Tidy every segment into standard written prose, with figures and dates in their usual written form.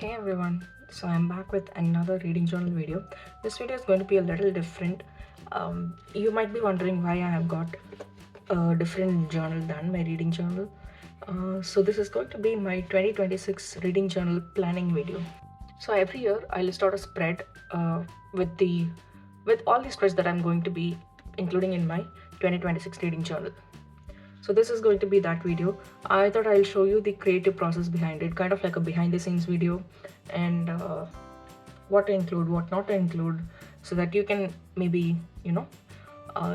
Hey everyone, so I'm back with another reading journal video. This video is going to be a little different. You might be wondering why I have got a different journal than my reading journal. So this is going to be my 2026 reading journal planning video. So every year I list out a spread with all the spreads that I'm going to be including in my 2026 reading journal. So this is going to be that video. I thought I'll show you the creative process behind it, kind of like a behind the scenes video, and what to include, what not to include, so that you can maybe,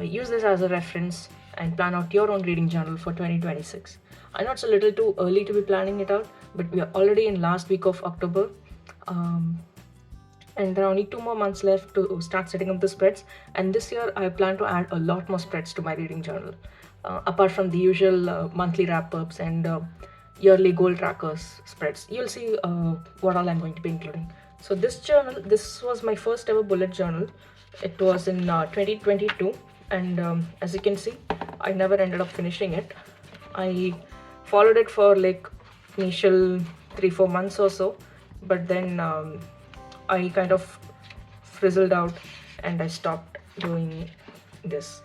use this as a reference and plan out your own reading journal for 2026. I know it's a little too early to be planning it out, but we are already in last week of October. And there are only 2 more months left to start setting up the spreads, and this year I plan to add a lot more spreads to my reading journal, apart from the usual monthly wrap-ups and yearly goal trackers spreads. You'll see what all I'm going to be including. So this was my first ever bullet journal. It was in 2022, and as you can see, I never ended up finishing it. I followed it for like initial 3-4 months or so, but then I kind of frizzled out and I stopped doing this.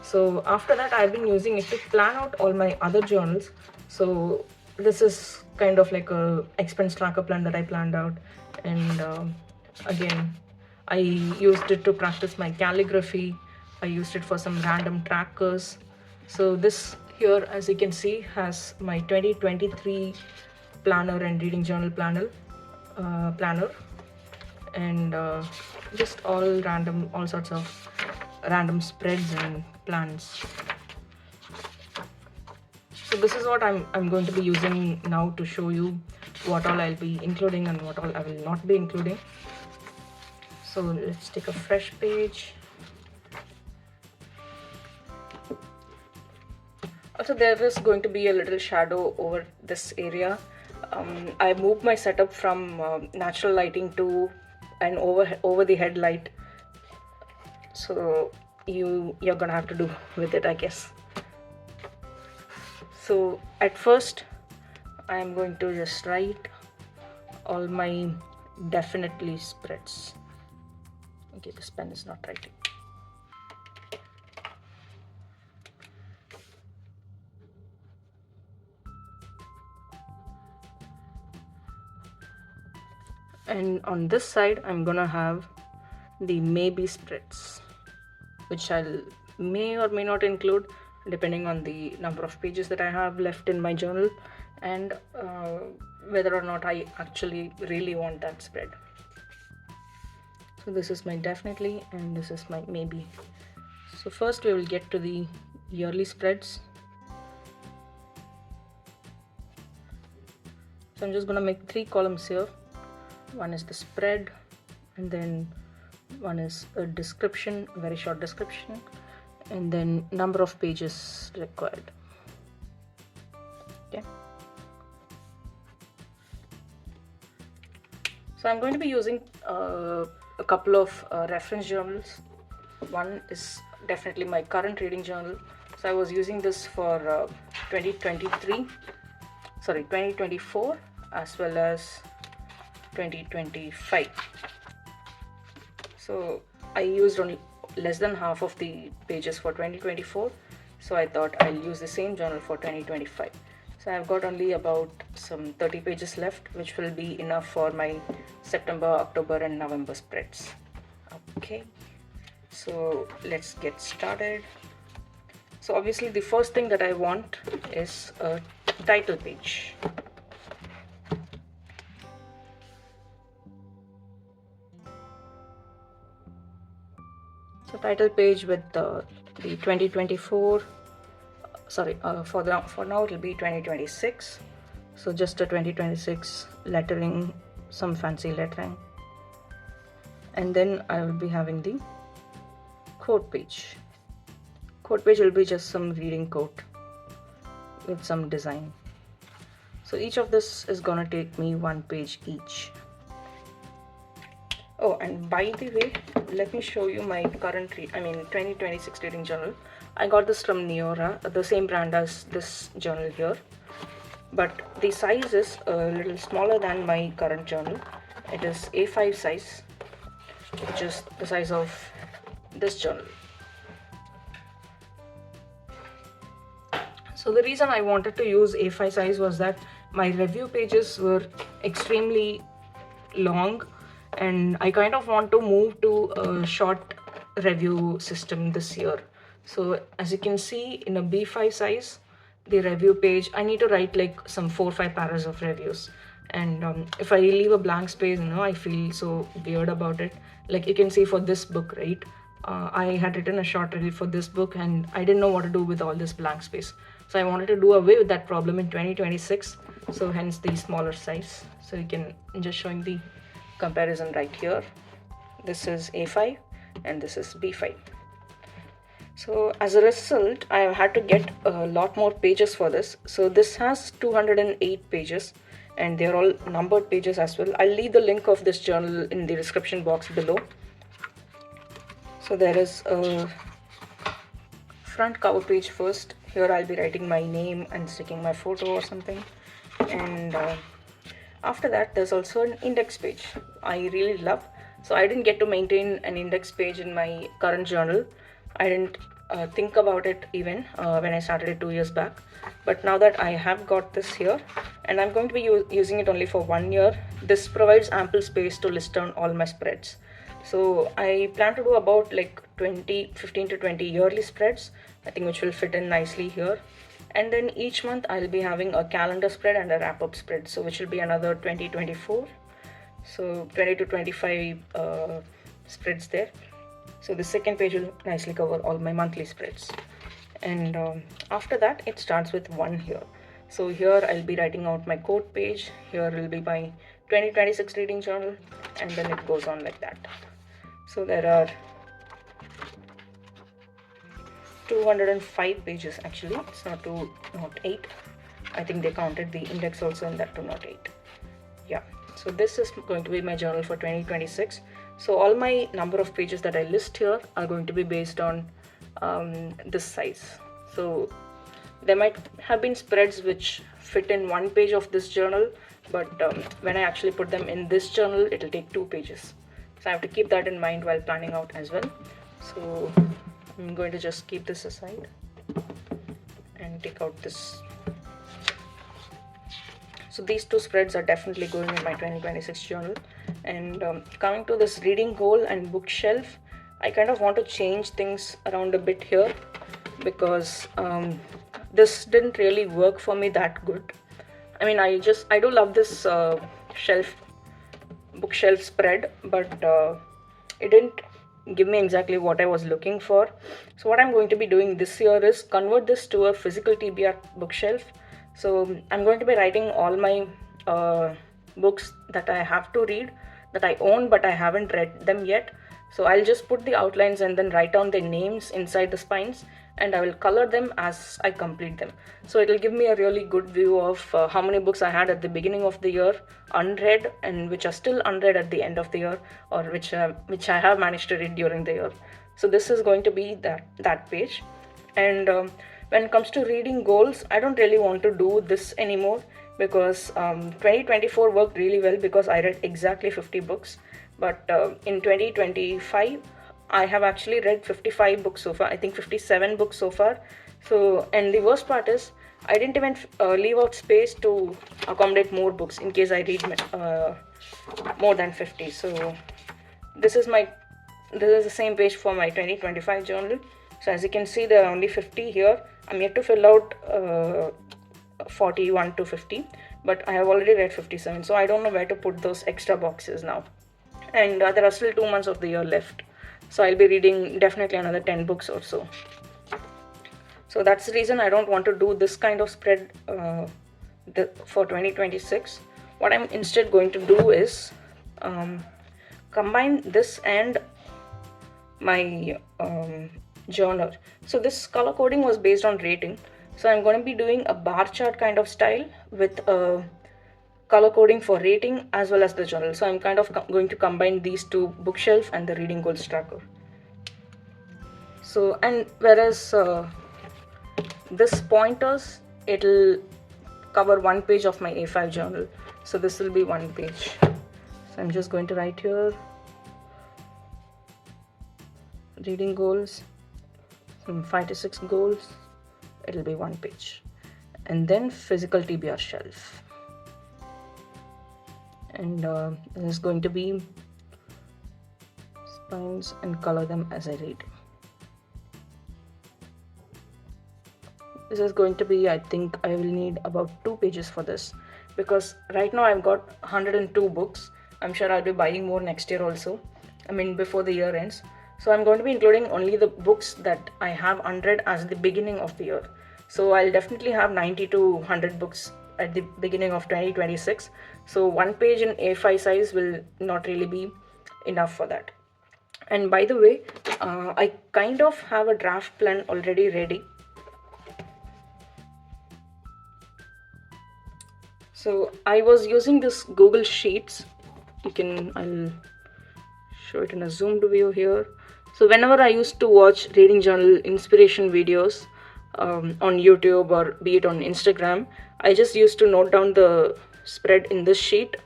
So after that, I've been using it to plan out all my other journals. So this is kind of like a expense tracker plan that I planned out, and again, I used it to practice my calligraphy. I used it for some random trackers. So this here, as you can see, has my 2023 planner and reading journal planner, and just all sorts of random spreads and plans. So this is what I'm going to be using now to show you what all I'll be including and what all I will not be including. So let's take a fresh page. Also, there is going to be a little shadow over this area. I moved my setup from natural lighting to an over the head light, so you're gonna have to do with it, I guess. So at first I am going to just write all my definitely spreads. Okay, this pen is not writing. And on this side, I'm gonna have the maybe spreads, which I'll may or may not include depending on the number of pages that I have left in my journal, and whether or not I actually really want that spread. So this is my definitely and this is my maybe. So first we will get to the yearly spreads. So I'm just gonna make 3 columns here. One is the spread, and then one is a description, very short description, and then number of pages required. Okay. So I'm going to be using a couple of reference journals. One is definitely my current reading journal. So I was using this for 2024 as well as 2025. So I used only less than half of the pages for 2024, so I thought I'll use the same journal for 2025. So I've got only about some 30 pages left, which will be enough for my September, October and November spreads. Okay, so let's get started. So obviously the first thing that I want is a title page. So title page with the 2024, for now it will be 2026. So just a 2026 lettering, some fancy lettering, and then I will be having the quote page. Quote page will be just some reading quote with some design. So each of this is gonna take me 1 page each. Oh, and by the way, let me show you my current 2026 reading journal. I got this from Neora, the same brand as this journal here. but the size is a little smaller than my current journal. It is A5 size, which is the size of this journal. So the reason I wanted to use A5 size was that my review pages were extremely long, and I kind of want to move to a short review system this year. So as you can see, in a B5 size, the review page, I need to write like some 4 or 5 paras of reviews. And if I leave a blank space, I feel so weird about it. Like you can see for this book, right? I had written a short review for this book and I didn't know what to do with all this blank space. So I wanted to do away with that problem in 2026. So hence the smaller size. So you can just showing the comparison right here. This is A5 and this is B5. So as a result, I have had to get a lot more pages for this. So this has 208 pages and they're all numbered pages as well. I'll leave the link of this journal in the description box below. So there is a front cover page first. Here I'll be writing my name and sticking my photo or something. And after that, there's also an index page I really love. So I didn't get to maintain an index page in my current journal. I didn't think about it even when I started it 2 years back. But now that I have got this here, and I'm going to be using it only for 1 year, this provides ample space to list down all my spreads. So I plan to do about like 15 to 20 yearly spreads, I think, which will fit in nicely here. And then each month I'll be having a calendar spread and a wrap-up spread, so which will be another 20-24. So 20 to 25 spreads there. So the second page will nicely cover all my monthly spreads. And after that, it starts with one here. So here I'll be writing out my quote page. Here will be my 2026 reading journal, and then it goes on like that. So there are 205 pages actually. It's not 208. I think they counted the index also in that 208. Yeah. So this is going to be my journal for 2026. So all my number of pages that I list here are going to be based on this size. So there might have been spreads which fit in one page of this journal, but when I actually put them in this journal, it'll take 2 pages. So I have to keep that in mind while planning out as well. So I'm going to just keep this aside and take out this. So these 2 spreads are definitely going in my 2026 journal. And coming to this reading goal and bookshelf, I kind of want to change things around a bit here because this didn't really work for me that good. I mean, I do love this bookshelf spread, but it didn't give me exactly what I was looking for. So what I'm going to be doing this year is convert this to a physical TBR bookshelf. So I'm going to be writing all my books that I have to read, that I own but I haven't read them yet. So I'll just put the outlines and then write down their names inside the spines, and I will color them as I complete them. So it will give me a really good view of how many books I had at the beginning of the year unread, and which are still unread at the end of the year, or which I have managed to read during the year. So this is going to be that page. And when it comes to reading goals, I don't really want to do this anymore because 2024 worked really well because I read exactly 50 books. But in 2025, I have actually read 55 books so far. I think 57 books so far. So, and the worst part is I didn't even leave out space to accommodate more books in case I read more than 50. So this is the same page for my 2025 journal. So as you can see, there are only 50 here. I'm yet to fill out 41 to 50, but I have already read 57. So I don't know where to put those extra boxes now. And there are still 2 months of the year left. So I'll be reading definitely another 10 books or so. So that's the reason I don't want to do this kind of spread for 2026. What I'm instead going to do is combine this and my journal. So this color coding was based on rating. So I'm going to be doing a bar chart kind of style with color coding for rating as well as the journal. So I'm kind of going to combine these two, bookshelf and the reading goals tracker. So, and whereas this pointers, it'll cover one page of my A5 journal. So this will be one page. So I'm just going to write here reading goals, from 5 to 6 goals. It'll be one page. And then physical TBR shelf. And this is going to be spines and color them as I read. This is going to be, I think I will need about 2 pages for this, because right now I've got 102 books. I'm sure I'll be buying more next year also. I mean, before the year ends. So I'm going to be including only the books that I have 100 as the beginning of the year. So I'll definitely have 90 to 100 books at the beginning of 2026. So one page in A5 size will not really be enough for that. And by the way, I kind of have a draft plan already ready. So I was using this Google Sheets. I'll show it in a zoomed view here. So whenever I used to watch reading journal inspiration videos on YouTube or be it on Instagram, I just used to note down the spread in this sheet,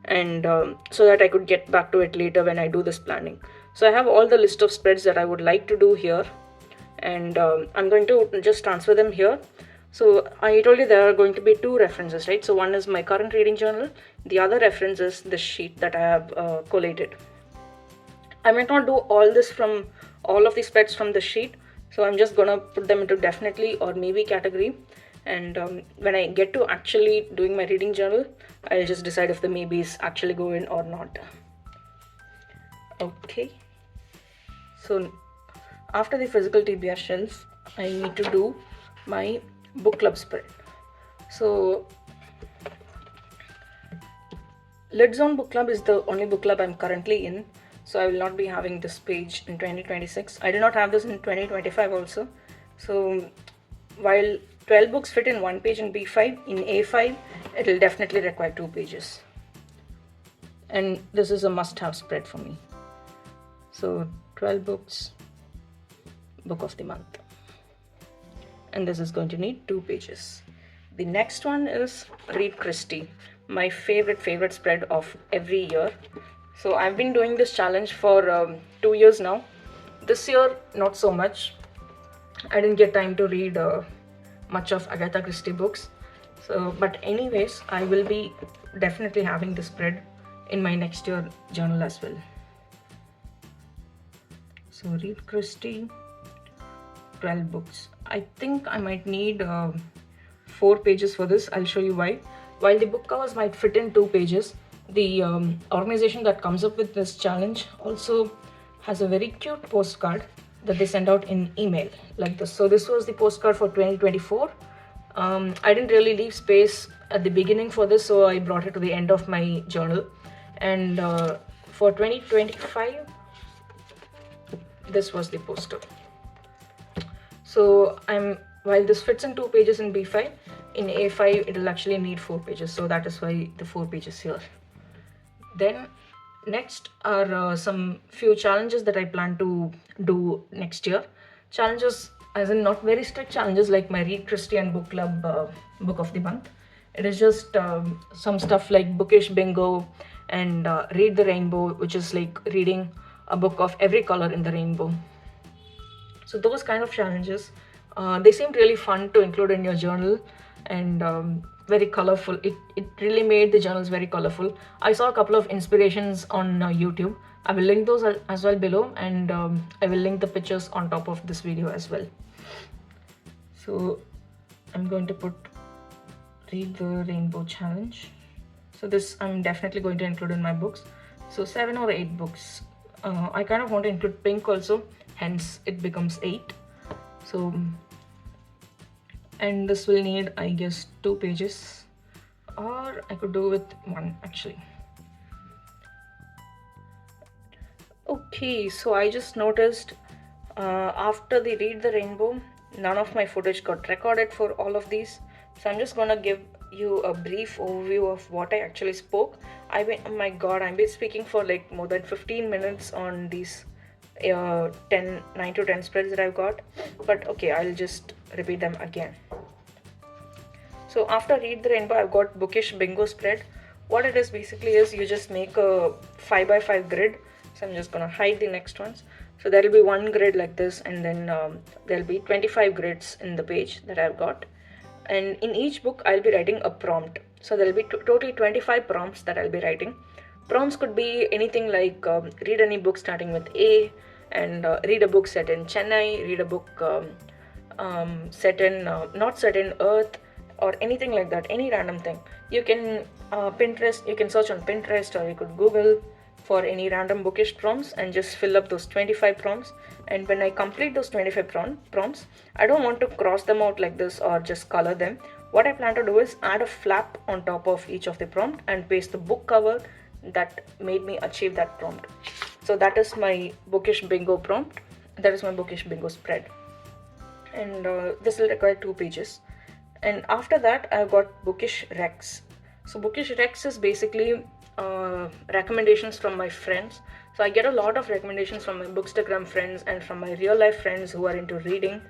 and so that I could get back to it later when I do this planning. So I have all the list of spreads that I would like to do here, and I'm going to just transfer them here. So I told you there are going to be 2 references, right? So one is my current reading journal, the other reference is the sheet that I have collated. I might not do all this from all of the spreads from the sheet, so I'm just gonna put them into definitely or maybe category, and when I get to actually doing my reading journal, I'll just decide if the maybes actually go in or not. Okay, so after the physical TBR shelf, I need to do my book club spread. So Lids on Book Club is the only book club I'm currently in, so I will not be having this page in 2026. I did not have this in 2025 also. So while 12 books fit in one page in B5, in A5 it will definitely require 2 pages, and this is a must-have spread for me. So 12 books, book of the month, and this is going to need 2 pages. The next one is Read Christie, my favorite spread of every year. So I've been doing this challenge for 2 years now. This year not so much. I didn't get time to read much of Agatha Christie books. So but anyways, I will be definitely having this spread in my next year journal as well. So Read Christie, 12 books. I think I might need 4 pages for this. I'll show you why. While the book covers might fit in 2 pages, the organization that comes up with this challenge also has a very cute postcard that they send out in email like this. So this was the postcard for 2024. I didn't really leave space at the beginning for this, so I brought it to the end of my journal. And for 2025, this was the poster. So while this fits in 2 pages in B5, in A5 it will actually need 4 pages, so that is why the 4 pages here. Then next are some few challenges that I plan to do next year. Challenges as in not very strict challenges like my Read Christie and Book Club book of the month. It is just some stuff like bookish bingo and Read the Rainbow, which is like reading a book of every color in the rainbow. So those kind of challenges, they seemed really fun to include in your journal, and very colorful. It really made the journals very colorful. I saw a couple of inspirations on YouTube. I will link those as well below, and I will link the pictures on top of this video as well. So I'm going to put Read the Rainbow challenge. So this I'm definitely going to include in my books. So 7 or 8 books. I kind of want to include pink also, hence it becomes 8. So, and this will need, I guess, 2 pages, or I could do with 1 actually. Okay, so I just noticed after the Read the Rainbow, none of my footage got recorded for all of these. So I'm just gonna give you a brief overview of what I actually spoke. Oh my god, I've been speaking for like more than 15 minutes on these 9 to 10 spreads that I've got, but okay, I'll just repeat them again. So after Read the Rainbow, I've got Bookish Bingo Spread. What it is basically is you just make a 5 by 5 grid. So I'm just gonna hide the next ones. So there will be one grid like this, and then there'll be 25 grids in the page that I've got. And in each book, I'll be writing a prompt. So there'll be totally 25 prompts that I'll be writing. Prompts could be anything like read any book starting with A, and read a book set in Chennai, read a book set in not set in Earth, or anything like that, any random thing. You can Pinterest, you can search on Pinterest, or you could Google for any random bookish prompts and just fill up those 25 prompts. And when I complete those 25 prompts, I don't want to cross them out like this or just color them. What I plan to do is add a flap on top of each of the prompt and paste the book cover that made me achieve that prompt. So that is my bookish bingo prompt. That is my bookish bingo spread. And this will require 2 pages. And after that, I've got bookish recs. So bookish recs is basically recommendations from my friends. So I get a lot of recommendations from my Bookstagram friends and from my real life friends who are into reading,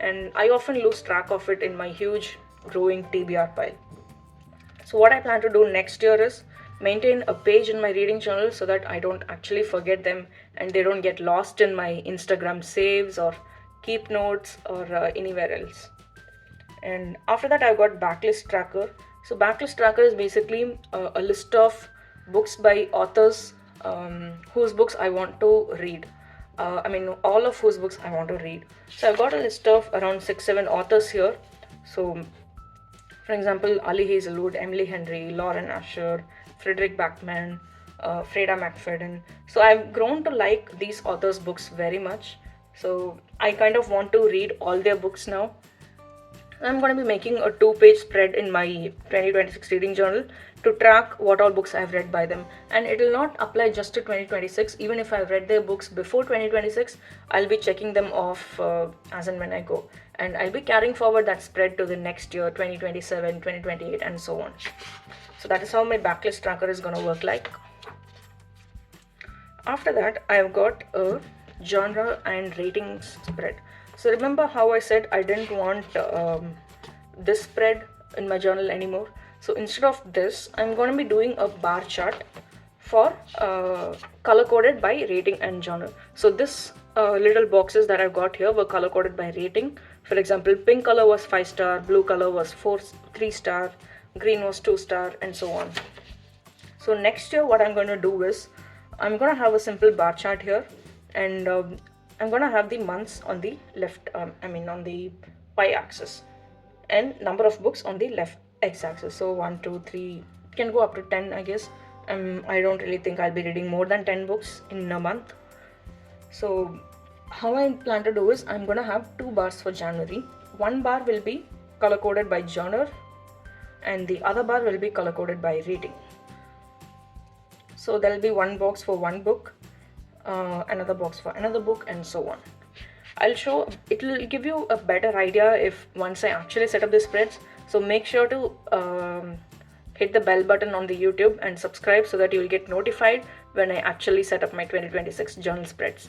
and I often lose track of it in my huge growing TBR pile. So what I plan to do next year is maintain a page in my reading journal so that I don't actually forget them and they don't get lost in my Instagram saves or keep notes or anywhere else. And after that, I've got backlist tracker. So backlist tracker is basically a list of books by authors whose books I want to read. All of whose books I want to read. So I've got a list of around 6-7 authors here. So for example, Ali Hazelwood, Emily Henry, Lauren Asher, Frederick Backman, Freda McFadden. So I've grown to like these authors' books very much. So I kind of want to read all their books now. I'm going to be making a 2-page spread in my 2026 reading journal to track what all books I've read by them. And it will not apply just to 2026. Even if I've read their books before 2026, I'll be checking them off as and when I go. And I'll be carrying forward that spread to the next year, 2027, 2028, and so on. So that is how my backlist tracker is going to work like. After that, I've got a genre and ratings spread. So remember how I said I didn't want this spread in my journal anymore. So instead of this, I'm going to be doing a bar chart for color coded by rating and genre. So this little boxes that I've got here were color coded by rating. For example, pink color was 5-star, blue color was 3-star, green was 2-star, and so on. So next year, what I'm going to do is I'm going to have a simple bar chart here, and I'm going to have the months on the left, on the y-axis, and number of books on the left x-axis. So 1, 2, 3, it can go up to 10, I guess. I don't really think I'll be reading more than 10 books in a month. So how I plan to do is I'm going to have 2 bars for January. One bar will be color coded by genre, and the other bar will be color coded by rating. So there will be one box for one book, another box for another book, and so on. It will give you a better idea if once I actually set up the spreads. So make sure to hit the bell button on the YouTube and subscribe so that you will get notified when I actually set up my 2026 journal spreads.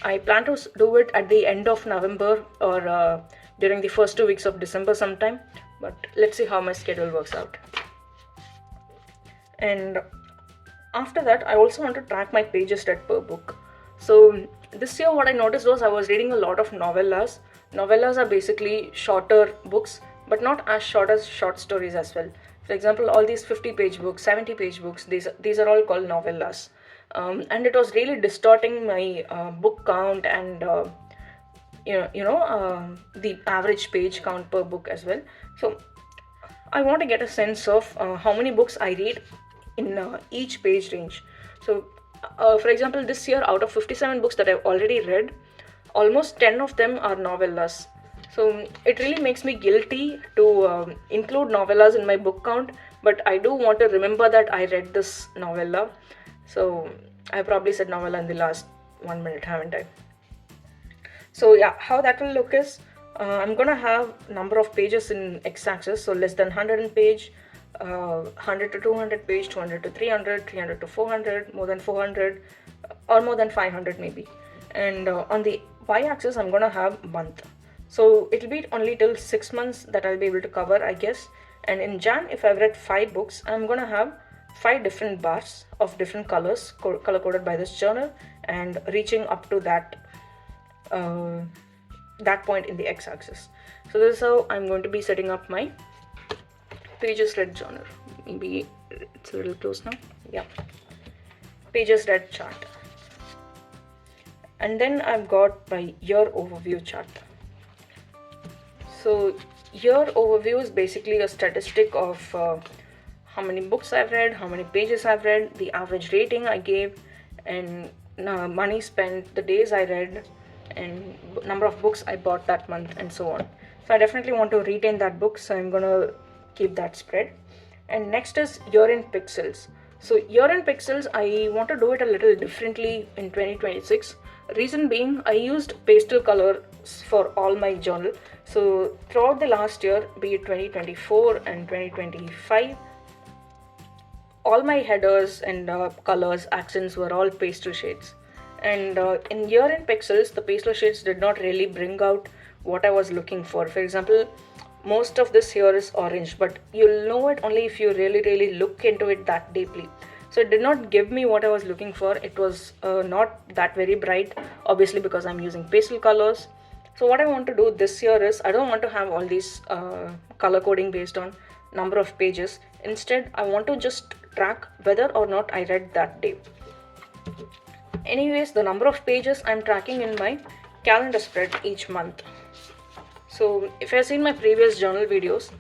I plan to do it at the end of November or during the first 2 weeks of December sometime, but let's see how my schedule works out. And after that, I also want to track my pages read per book. So this year what I noticed was I was reading a lot of novellas. Novellas are basically shorter books, but not as short as short stories as well. For example, all these 50-page books, 70-page books, these are all called novellas. And it was really distorting my book count and the average page count per book as well. So I want to get a sense of how many books I read in each page range. So for example, this year out of 57 books that I've already read, almost 10 of them are novellas. So it really makes me guilty to include novellas in my book count, but I do want to remember that I read this novella. So I probably said novella in the last 1 minute, haven't I? So yeah, how that will look is I'm gonna have number of pages in x-axis, so less than 100 page, 100 to 200 page, 200 to 300, 300 to 400, more than 400, or more than 500 maybe. And on the y-axis, I'm gonna have month. So it'll be only till 6 months that I'll be able to cover, I guess. And in Jan, if I've read 5 books, I'm gonna have 5 different bars of different colors color coded by this journal, and reaching up to uh, that point in the x-axis. So this is how I'm going to be setting up my pages read journal. Maybe it's a little close now. Yeah, pages read chart. And then I've got my year overview chart. So year overview is basically a statistic of how many books I've read, how many pages I've read, the average rating I gave, and money spent, the days I read, and number of books I bought that month, and so on. So I definitely want to retain that book, so I'm gonna keep that spread. And next is year in pixels. So year in pixels, I want to do it a little differently in 2026. Reason being, I used pastel colors for all my journal. So throughout the last year, be it 2024 and 2025, all my headers and colors, accents were all pastel shades. And in year in pixels, the pastel shades did not really bring out what I was looking for. For example, most of this here is orange, but you'll know it only if you really look into it that deeply. So it did not give me what I was looking for. It was not that very bright, obviously, because I'm using pastel colors. So what I want to do this year is, I don't want to have all these color coding based on number of pages. Instead, I want to just track whether or not I read that day. Anyways, the number of pages I'm tracking in my calendar spread each month. So if you've seen my previous journal videos,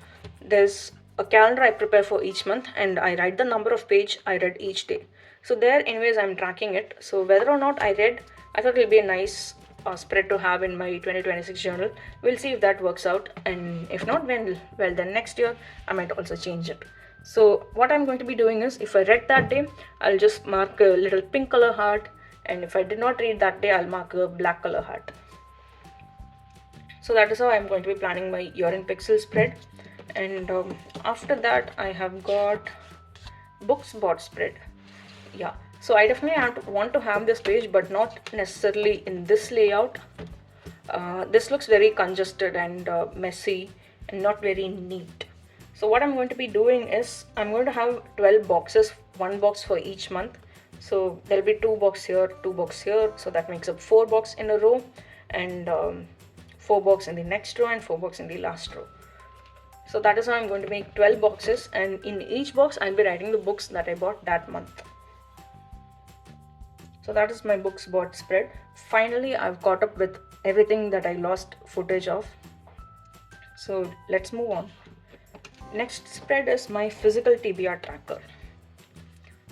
there's a calendar I prepare for each month, and I write the number of page I read each day. So there, anyways, I'm tracking it. So whether or not I read, I thought it'll be a nice spread to have in my 2026 journal. We'll see if that works out, and if not, well then next year I might also change it. So what I'm going to be doing is, if I read that day, I'll just mark a little pink color heart, and if I did not read that day, I'll mark a black color heart. So that is how I'm going to be planning my year in pixel spread. And after that, I have got books bought spread. Yeah, so I definitely want to have this page, but not necessarily in this layout. This looks very congested and messy and not very neat. So what I'm going to be doing is, I'm going to have 12 boxes, 1 box for each month. So there'll be 2 boxes here, 2 boxes here, so that makes up 4 boxes in a row, and 4 boxes in the next row, and 4 boxes in the last row. So that is how I'm going to make 12 boxes, and in each box I'll be writing the books that I bought that month. So that is my books bought spread. Finally, I've caught up with everything that I lost footage of. So let's move on. Next spread is my physical TBR tracker.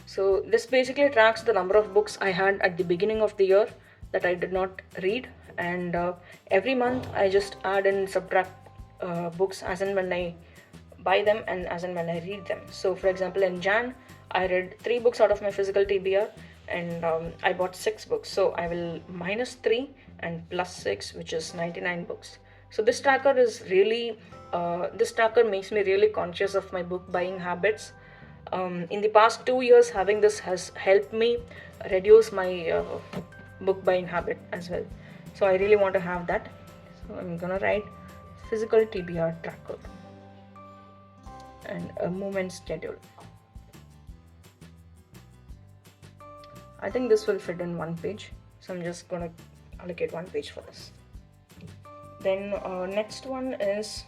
So this basically tracks the number of books I had at the beginning of the year that I did not read, and every month I just add and subtract books as and when I buy them and as and when I read them. So for example, in Jan, I read 3 books out of my physical TBR, and I bought 6 books. So I will minus 3 and plus 6, which is 99 books. So this tracker is really, this tracker makes me really conscious of my book buying habits. In the past 2 years, having this has helped me reduce my book buying habit as well. So I really want to have that. So I'm gonna write physical TBR tracker and a movement schedule. I think this will fit in 1 page, so I'm just gonna allocate 1 page for this. Then next one is,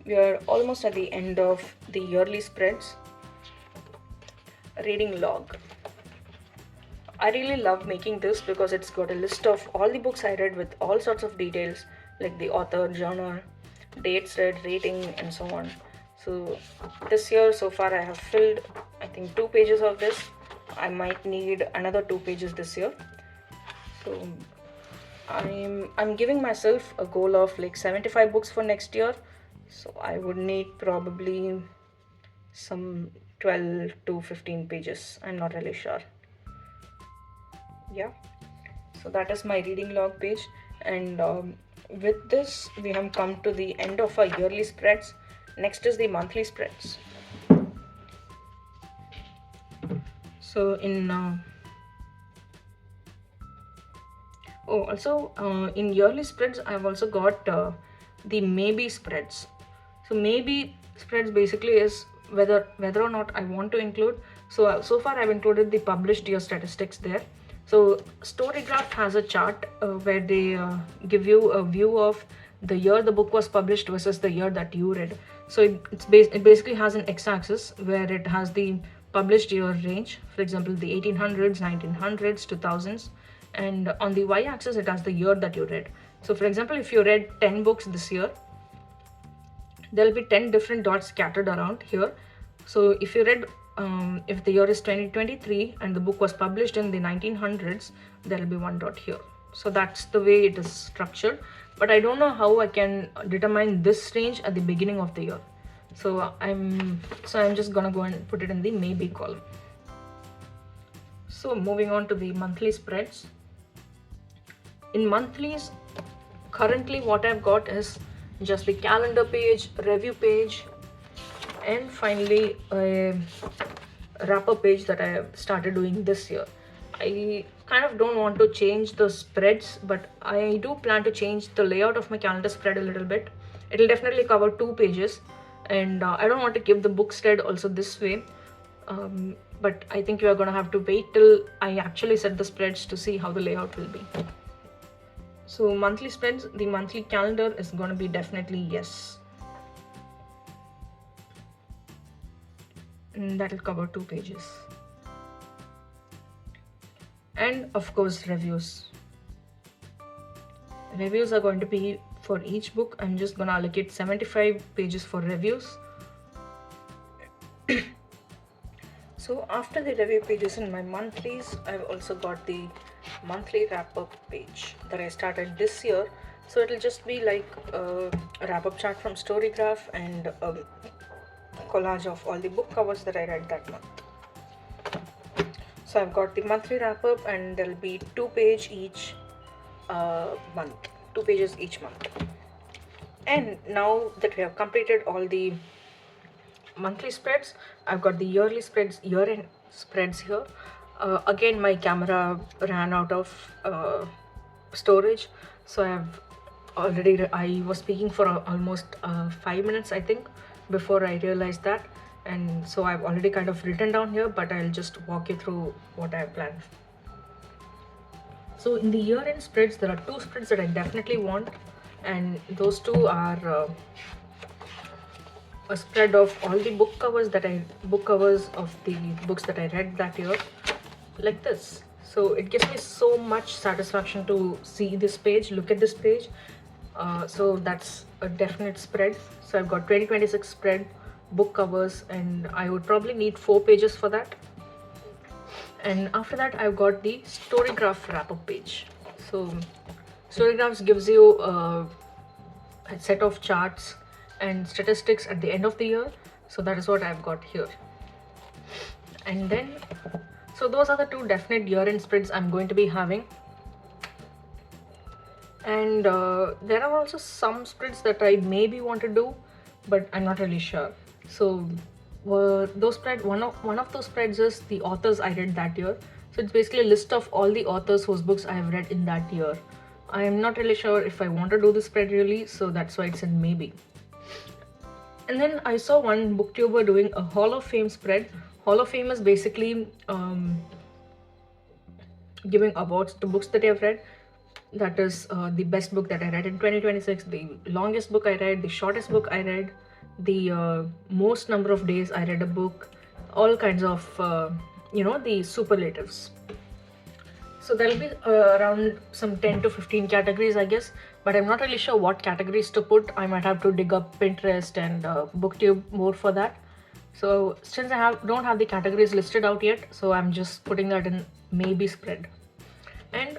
we are almost at the end of the yearly spreads. Reading log. I really love making this because it's got a list of all the books I read with all sorts of details, like the author, genre, dates read, rating, and so on. So this year so far I have filled, I think, 2 pages of this. I might need another 2 pages this year. So I'm giving myself a goal of like 75 books for next year. So I would need probably some 12 to 15 pages. I'm not really sure. Yeah, so that is my reading log page, and with this we have come to the end of our yearly spreads. Next is the monthly spreads. So in in yearly spreads, I've also got the maybe spreads. So maybe spreads basically is whether or not I want to include. So far I've included the published year statistics there. So Storygraph has a chart where they give you a view of the year the book was published versus the year that you read. So it basically has an x-axis where it has the published year range, for example the 1800s, 1900s, 2000s, and on the y-axis it has the year that you read. So for example, if you read 10 books this year, there will be 10 different dots scattered around here. So if you read if the year is 2023 and the book was published in the 1900s, there will be one dot here. So that's the way it is structured, but I don't know how I can determine this range at the beginning of the year. So I'm just gonna go and put it in the maybe column. So moving on to the monthly spreads. In monthlies, currently what I've got is just the calendar page, review page, and finally a wrapper page that I started doing this year. I kind of don't want to change the spreads, but I do plan to change the layout of my calendar spread a little bit. It'll definitely cover 2 pages, and I don't want to give the book spread also this way. But I think you are gonna have to wait till I actually set the spreads to see how the layout will be. So monthly spreads, the monthly calendar is gonna be definitely yes. And that'll cover 2 pages. And of course reviews. Reviews are going to be for each book. I'm just gonna allocate 75 pages for reviews. So after the review pages in my monthlies, I've also got the monthly wrap-up page that I started this year. So it'll just be like a wrap-up chart from Storygraph and a collage of all the book covers that I read that month. So I've got the monthly wrap-up, and there'll be 2 pages each month, 2 pages each month. And now that we have completed all the monthly spreads, I've got the yearly spreads, year-end spreads here. Again, my camera ran out of storage, so I was speaking for almost 5 minutes I think before I realized that, and so I've already kind of written down here, but I'll just walk you through what I have planned. So in the year-end spreads, there are 2 spreads that I definitely want, and those 2 are a spread of all the book covers of the books that I read that year, like this. So it gives me so much satisfaction to see this page, look at this page. So that's a definite spread. So I've got 2026 spread, book covers, and I would probably need 4 pages for that. And after that, I've got the Storygraph wrap-up page. So Storygraphs gives you a set of charts and statistics at the end of the year. So that is what I've got here. And then, so those are the 2 definite year-end spreads I'm going to be having. And there are also some spreads that I maybe want to do, but I'm not really sure. So those spread, one of those spreads is the authors I read that year. So it's basically a list of all the authors whose books I have read in that year. I am not really sure if I want to do this spread really, so that's why it's in maybe. And then I saw one booktuber doing a Hall of Fame spread. Hall of Fame is basically giving awards to books that they have read. That is the best book that I read in 2026, the longest book I read, the shortest book I read, the most number of days I read a book, all kinds of, the superlatives. So there'll be around some 10 to 15 categories, I guess, but I'm not really sure what categories to put. I might have to dig up Pinterest and BookTube more for that. So since I don't have the categories listed out yet, so I'm just putting that in maybe spread. And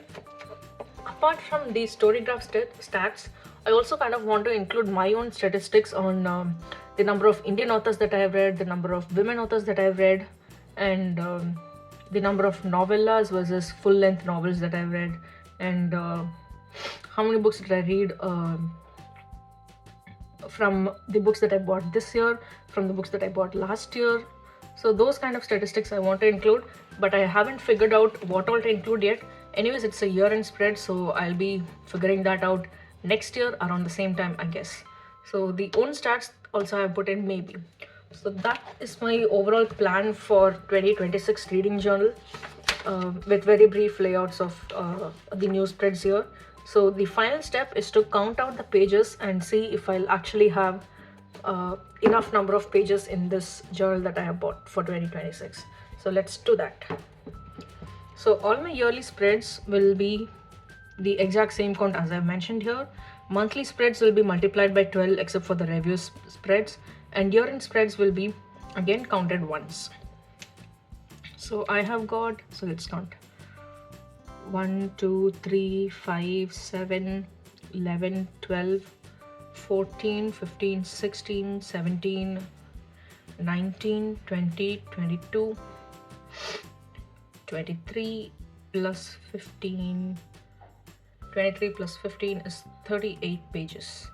apart from these Storygraph stats, I also kind of want to include my own statistics on the number of Indian authors that I have read, the number of women authors that I have read, and the number of novellas versus full-length novels that I've read, and how many books did I read from the books that I bought this year, from the books that I bought last year. So those kind of statistics I want to include, but I haven't figured out what all to include yet. Anyways, it's a year-end spread, so I'll be figuring that out next year around the same time, I guess. So the own stats also I put in maybe. So that is my overall plan for 2026 reading journal, with very brief layouts of the new spreads here. So the final step is to count out the pages and see if I'll actually have enough number of pages in this journal that I have bought for 2026. So let's do that. So all my yearly spreads will be the exact same count as I mentioned here. Monthly spreads will be multiplied by 12 except for the review spreads, and year-end spreads will be again counted once. So I have got, so let's count, 1 2 3 5 7 11 12 14 15 16 17 19 20 22 23 plus 15, 23 plus 15 is 38 pages.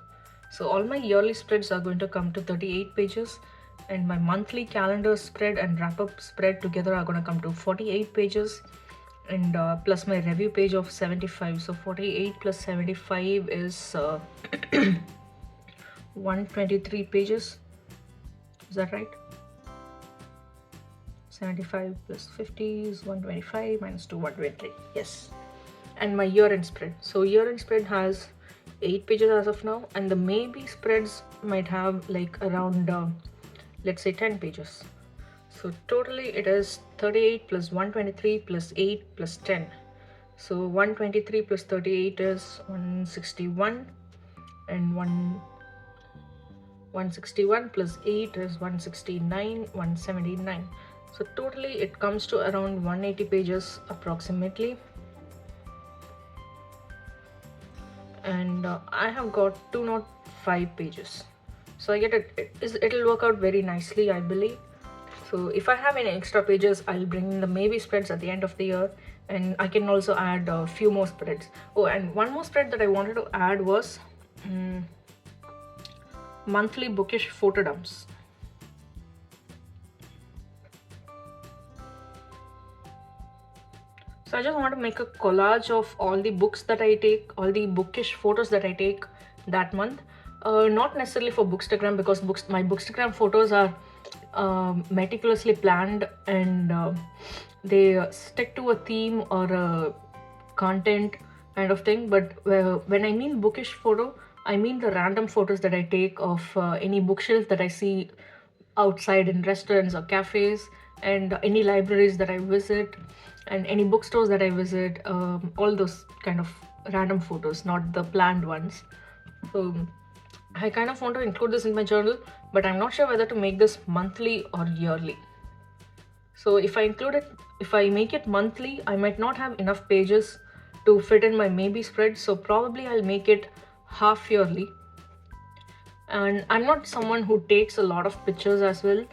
So all my yearly spreads are going to come to 38 pages, and my monthly calendar spread and wrap-up spread together are going to come to 48 pages, and plus my review page of 75. So 48 plus 75 is 123 pages. Is that right? 75 plus 50 is 125 minus 2, 123. Yes. And my year-end spread. So year-end spread has 8 pages as of now, and the maybe spreads might have like around let's say 10 pages. So totally it is 38 plus 123 plus 8 plus 10. So 123 plus 38 is 161, and 161 plus 8 is 169, 179. So totally it comes to around 180 pages approximately. And I have got 205 pages. So I get it'll work out very nicely, I believe. So if I have any extra pages, I'll bring in the maybe spreads at the end of the year, and I can also add a few more spreads. Oh, and one more spread that I wanted to add was monthly bookish photo dumps. So I just want to make a collage of all the books that I take, all the bookish photos that I take that month. Not necessarily for Bookstagram, because my Bookstagram photos are meticulously planned, and they stick to a theme or a content kind of thing. But when I mean bookish photo, I mean the random photos that I take of any bookshelf that I see outside in restaurants or cafes, and any libraries that I visit, and any bookstores that I visit, all those kind of random photos, not the planned ones. So I kind of want to include this in my journal, but I'm not sure whether to make this monthly or yearly. So if I make it monthly, I might not have enough pages to fit in my maybe spread, so probably I'll make it half yearly. And I'm not someone who takes a lot of pictures as well,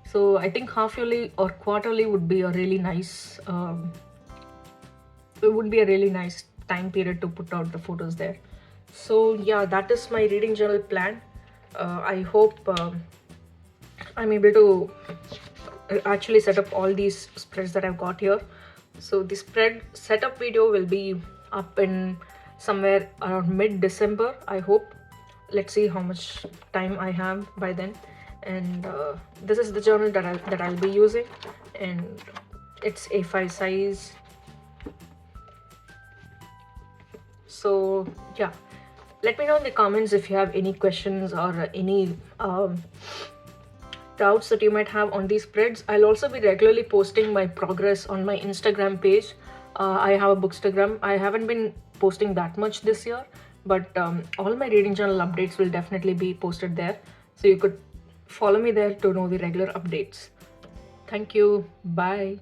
so I think half yearly or quarterly would be a really nice time period to put out the photos there. So yeah, that is my reading journal plan. I hope I'm able to actually set up all these spreads that I've got here. So the spread setup video will be up in somewhere around mid-December, I hope. Let's see how much time I have by then. And this is the journal that I'll be using, and it's A5 size. So yeah, let me know in the comments if you have any questions or any doubts that you might have on these spreads. I'll also be regularly posting my progress on my Instagram page. I have a Bookstagram. I haven't been posting that much this year, but all my reading journal updates will definitely be posted there, so you could follow me there to know the regular updates. Thank you. Bye.